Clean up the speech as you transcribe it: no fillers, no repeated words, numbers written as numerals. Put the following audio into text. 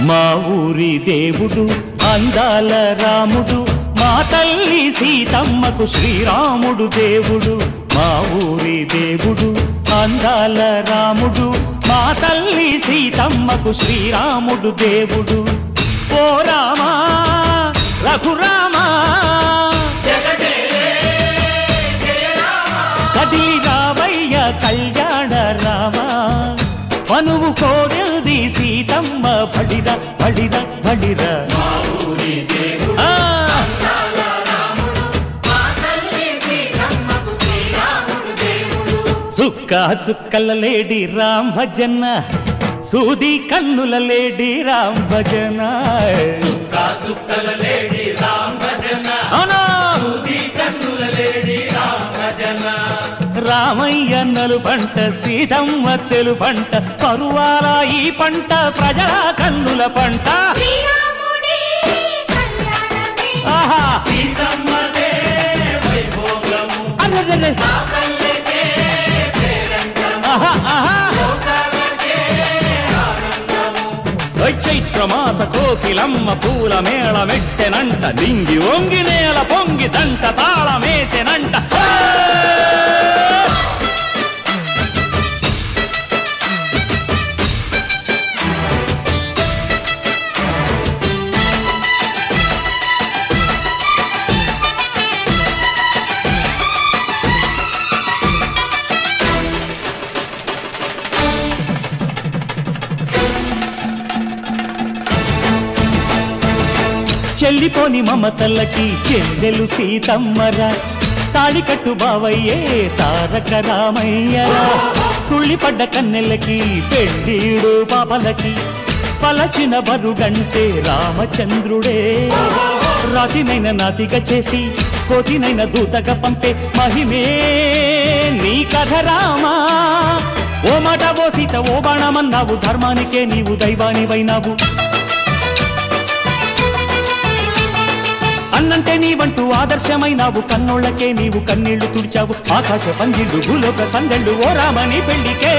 మా ఊరి దేవుడు అందాల రాముడు మా తల్లి సీతమ్మకు శ్రీరాముడు దేవుడు మా ఊరి దేవుడు అందాల రాముడు మా తల్లి సీతమ్మకు శ్రీరాముడు దేవుడు ఓ రామా రఘురామా కదిలి రావయ్య కళ్యాణ రామా మనువు కోరెల్ది సీతమ్మ బడిర బడిర బడిర చుక్క చుక్కల లేడి రామ్ భజన సూది కన్నుల లేడి రామ్ భజన చుక్కల లేడి రామ్ భజన సూది కన్నుల లేడి రామ్ భజన రామయ్య నలు పంట సీతమ్మ తెలు పంట పరువాల ఈ పంట ప్రజల కన్నుల పంట ఆహా సీతమ్మదే వైభోగము ఆహా ఆహా చైత్రమాస కోకిలమ్మ పూల మేళ మెట్టెనంట దింగి ఒంగి నేల పొంగి జంట తాళమేసెనంట చెల్లిపోని మమతల్లకి చెల్లెలు సీతమ్మరా తాళికట్టు బావయ్యే తారక రామయ్యరా తుళ్ళిపడ్డ కన్నెలకి పెళ్ళీడు పాపలకి పలచిన బరుగంటే రామచంద్రుడే రాతినైన నాతిగా చేసి కోతినైన దూతగా పంపే మహిమే నీ కథ రామా ఓ మాట ఓ సీత ఓ బాణమన్నావు ధర్మానికే నీవు దైవానివైనావు అన్నంటే నీవంటూ ఆదర్శమైనావు కన్నోళ్లకే నీవు కన్నీళ్లు తుడిచావు ఆకాశ పందిళ్ళు భూలోక సందళ్ళు ఓ రామని పెళ్లికే